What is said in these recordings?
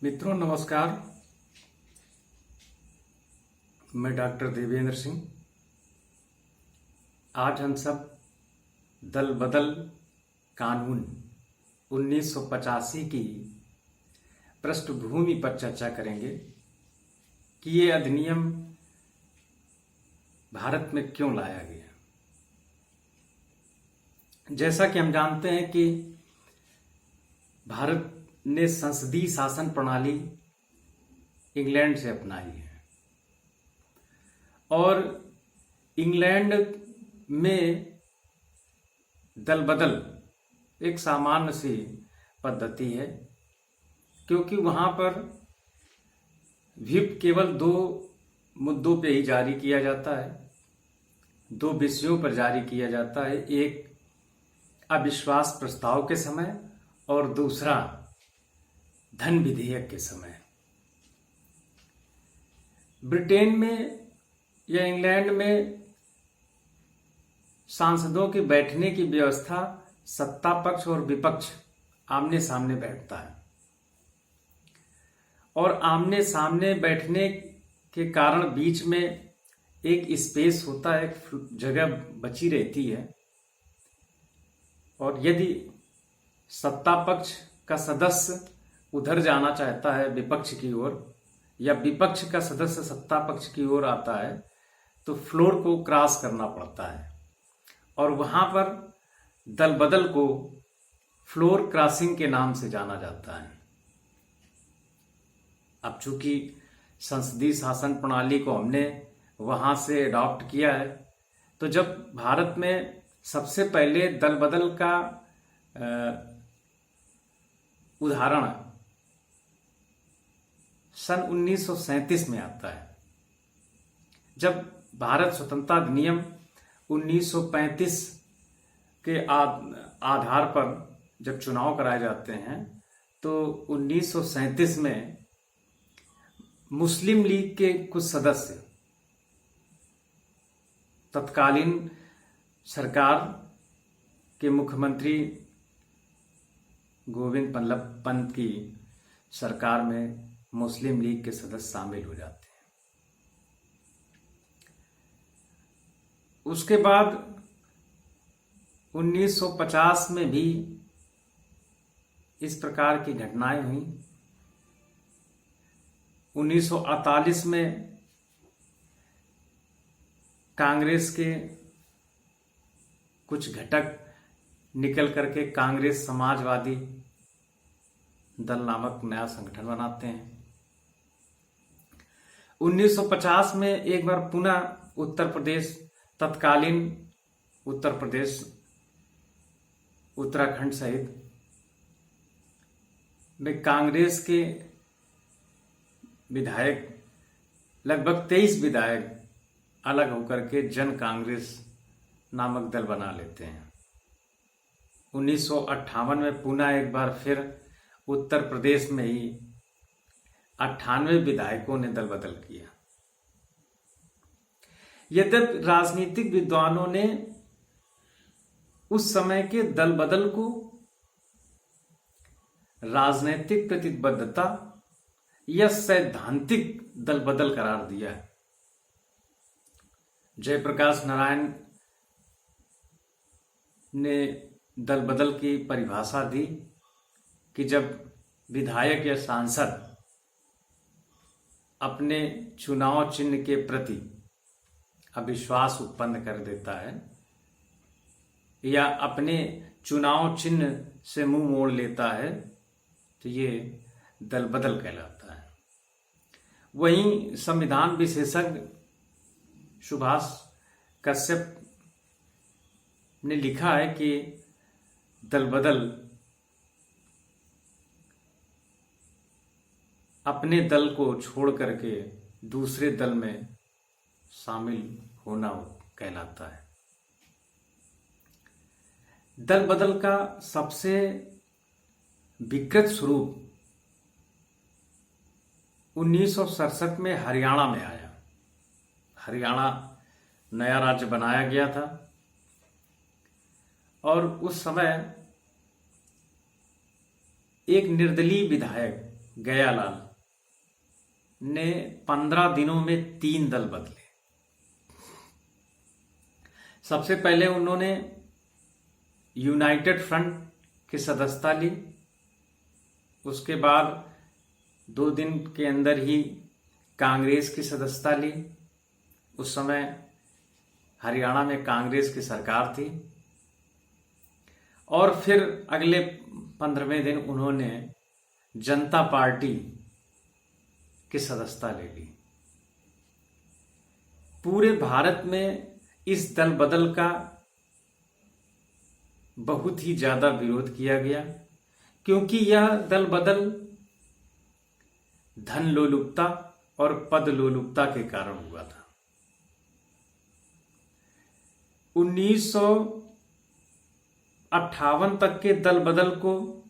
मित्रों नमस्कार। मैं डॉक्टर देवेंद्र सिंह। आज हम सब दल बदल कानून 1985 की पृष्ठभूमि पर चर्चा करेंगे कि ये अधिनियम भारत में क्यों लाया गया। जैसा कि हम जानते हैं कि भारत ने संसदीय शासन प्रणाली इंग्लैंड से अपनाई है और इंग्लैंड में दल बदल एक सामान्य सी पद्धति है, क्योंकि वहां पर व्हिप केवल दो मुद्दों पे ही जारी किया जाता है, दो विषयों पर जारी किया जाता है। एक अविश्वास प्रस्ताव के समय और दूसरा धन विधेयक के समय। ब्रिटेन में या इंग्लैंड में सांसदों के बैठने की व्यवस्था सत्ता पक्ष और विपक्ष आमने सामने बैठता है और आमने सामने बैठने के कारण बीच में एक स्पेस होता है, एक जगह बची रहती है। और यदि सत्ता पक्ष का सदस्य उधर जाना चाहता है विपक्ष की ओर, या विपक्ष का सदस्य सत्ता पक्ष की ओर आता है, तो फ्लोर को क्रॉस करना पड़ता है और वहां पर दल बदल को फ्लोर क्रॉसिंग के नाम से जाना जाता है। अब चूंकि संसदीय शासन प्रणाली को हमने वहां से अडॉप्ट किया है, तो जब भारत में सबसे पहले दल बदल का उदाहरण सन 1937 में आता है, जब भारत स्वतंत्रता अधिनियम 1935 के आधार पर जब चुनाव कराए जाते हैं, तो 1937 में मुस्लिम लीग के कुछ सदस्य तत्कालीन सरकार के मुख्यमंत्री गोविंद बल्लभ पंत की सरकार में मुस्लिम लीग के सदस्य शामिल हो जाते हैं। उसके बाद 1950 में भी इस प्रकार की घटनाएं हुई। 1948 में कांग्रेस के कुछ घटक निकल करके कांग्रेस समाजवादी दल नामक नया संगठन बनाते हैं। 1950 में एक बार पुनः उत्तर प्रदेश, तत्कालीन उत्तर प्रदेश, उत्तराखंड सहित में कांग्रेस के विधायक, लगभग 23 विधायक अलग होकर के जन कांग्रेस नामक दल बना लेते हैं। 1958 में पुनः एक बार फिर उत्तर प्रदेश में ही 98 विधायकों ने दल बदल किया। यद्यपि राजनीतिक विद्वानों ने उस समय के दल बदल को राजनीतिक प्रतिबद्धता या सैद्धांतिक दल बदल करार दिया है। जयप्रकाश नारायण ने दल बदल की परिभाषा दी कि जब विधायक या सांसद अपने चुनाव चिन्ह के प्रति अविश्वास उत्पन्न कर देता है या अपने चुनाव चिन्ह से मुंह मोड़ लेता है, तो ये दल बदल कहलाता है। वहीं संविधान विशेषज्ञ सुभाष कश्यप ने लिखा है कि दल बदल अपने दल को छोड़ करके दूसरे दल में शामिल होना कहलाता है। दल बदल का सबसे विकृत स्वरूप 1967 में हरियाणा में आया। हरियाणा नया राज्य बनाया गया था और उस समय एक निर्दलीय विधायक गयालाल ने 15 दिनों में 3 दल बदले। सबसे पहले उन्होंने यूनाइटेड फ्रंट की सदस्यता ली। उसके बाद 2 दिन के अंदर ही कांग्रेस की सदस्यता ली। उस समय हरियाणा में कांग्रेस की सरकार थी। और फिर अगले 15वें दिन उन्होंने जनता पार्टी की सदस्यता ले ली। पूरे भारत में इस दल बदल का बहुत ही ज्यादा विरोध किया गया, क्योंकि यह दल बदल धन लोलुपता और पद लोलुपता के कारण हुआ था। 1958 तक के दल बदल को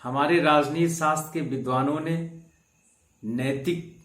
हमारे राजनीति शास्त्र के विद्वानों ने नैतिक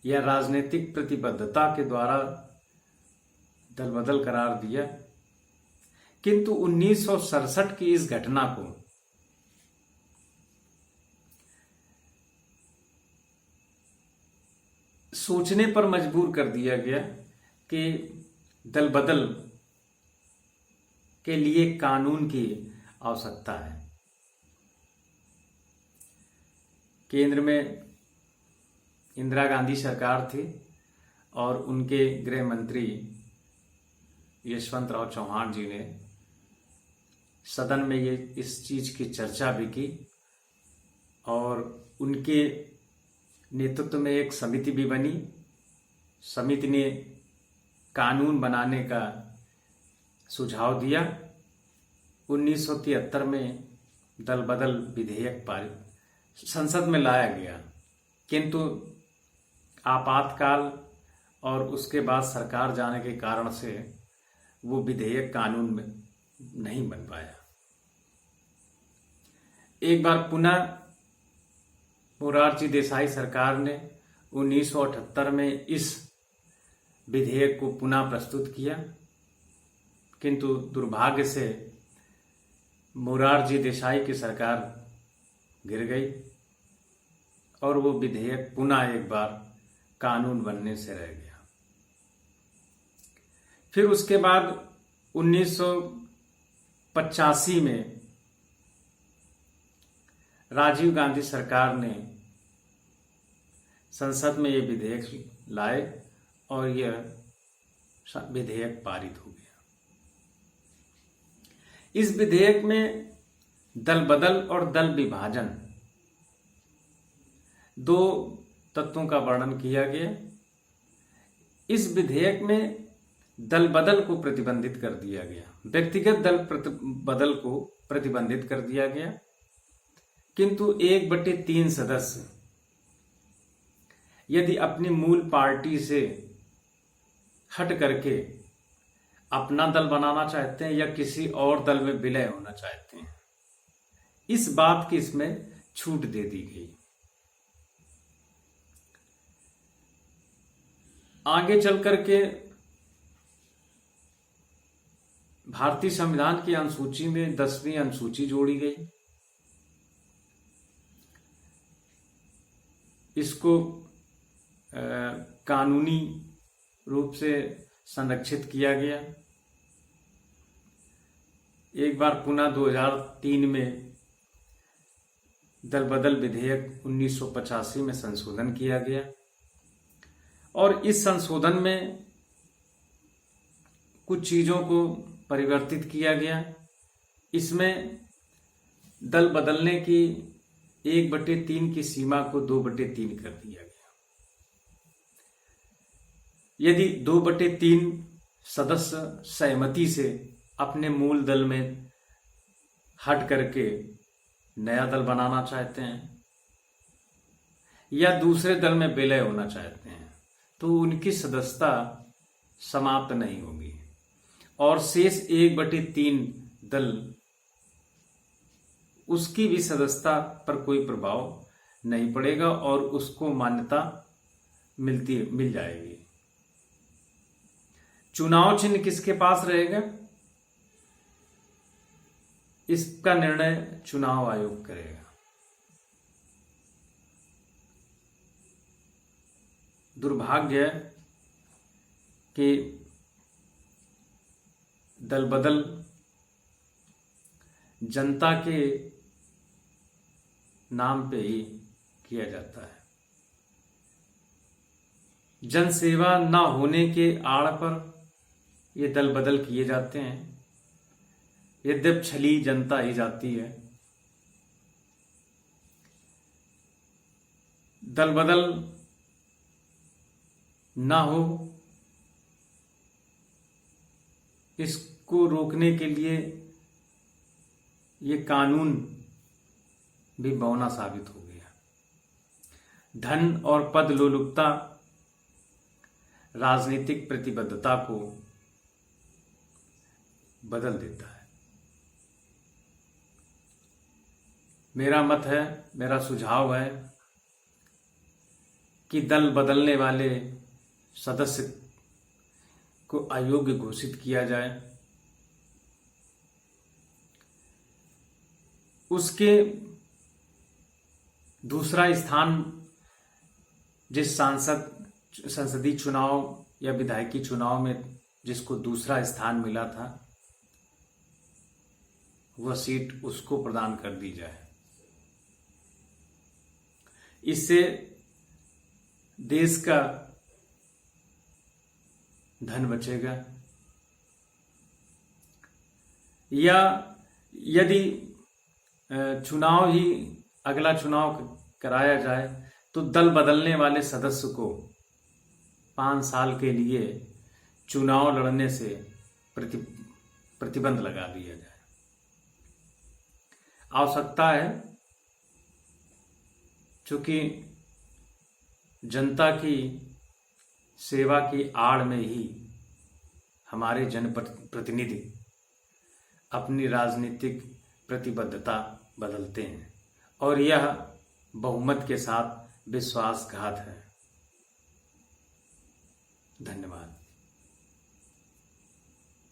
या राजनीतिक प्रतिबद्धता के द्वारा दल बदल करार दिया, किंतु 1967 की इस घटना को सोचने पर मजबूर कर दिया गया कि दल बदल के लिए कानून की आवश्यकता है। केंद्र में इंदिरा गांधी सरकार थी और उनके गृह मंत्री यशवंतराव चौहान जी ने सदन में इस चीज की चर्चा भी की और उनके नेतृत्व में एक समिति भी बनी। समिति ने कानून बनाने का सुझाव दिया। 1973 में दल बदल विधेयक पारित संसद में लाया गया, किंतु आपातकाल और उसके बाद सरकार जाने के कारण से वो विधेयक कानून में नहीं बन पाया। एक बार पुनः मोरारजी देसाई सरकार ने 1978 में इस विधेयक को पुनः प्रस्तुत किया, किंतु दुर्भाग्य से मोरारजी देसाई की सरकार गिर गई और वो विधेयक पुनः एक बार कानून बनने से रह गया। फिर उसके बाद 1985 में राजीव गांधी सरकार ने संसद में ये विधेयक लाए और यह विधेयक पारित हो गया। इस विधेयक में दल बदल और दल विभाजन 2 तत्वों का वर्णन किया गया। इस विधेयक में दल बदल को प्रतिबंधित कर दिया गया, व्यक्तिगत दल बदल को प्रतिबंधित कर दिया गया, किंतु 1/3 सदस्य यदि अपनी मूल पार्टी से हट करके अपना दल बनाना चाहते हैं या किसी और दल में विलय होना चाहते हैं, इस बात की इसमें छूट दे दी गई। आगे चल करके भारतीय संविधान की अनुसूची में 10वीं अनुसूची जोड़ी गई। इसको कानूनी रूप से संरक्षित किया गया। एक बार पुनः 2003 में दल बदल विधेयक 1985 में संशोधन किया गया और इस संशोधन में कुछ चीजों को परिवर्तित किया गया। इसमें दल बदलने की 1/3 की सीमा को 2/3 कर दिया गया। यदि 2/3 सदस्य सहमति से अपने मूल दल में हट करके नया दल बनाना चाहते हैं या दूसरे दल में विलय होना चाहते हैं, तो उनकी सदस्यता समाप्त नहीं होगी और शेष 1/3 दल उसकी भी सदस्यता पर कोई प्रभाव नहीं पड़ेगा और उसको मान्यता मिल जाएगी। चुनाव चिन्ह किसके पास रहेगा, इसका निर्णय चुनाव आयोग करेगा। दुर्भाग्य है कि दल बदल जनता के नाम पे ही किया जाता है। जनसेवा ना होने के आड़ पर ये दल बदल किए जाते हैं। यद्यप छली जनता ही जाती है। दल बदल ना हो, इसको रोकने के लिए ये कानून भी बौना साबित हो गया। धन और पद लोलुपता राजनीतिक प्रतिबद्धता को बदल देता है। मेरा मत है, मेरा सुझाव है कि दल बदलने वाले सदस्य को अयोग्य घोषित किया जाए। उसके दूसरा स्थान जिस संसदीय चुनाव या विधायकी चुनाव में जिसको दूसरा स्थान मिला था, वह सीट उसको प्रदान कर दी जाए। इससे देश का धन बचेगा। या यदि चुनाव ही अगला चुनाव कराया जाए तो दल बदलने वाले सदस्य को 5 साल के लिए चुनाव लड़ने से प्रतिबंध लगा दिया जाए। आवश्यकता है, चूंकि जनता की सेवा की आड़ में ही हमारे जनप्रतिनिधि अपनी राजनीतिक प्रतिबद्धता बदलते हैं और यह बहुमत के साथ विश्वासघात है। धन्यवाद।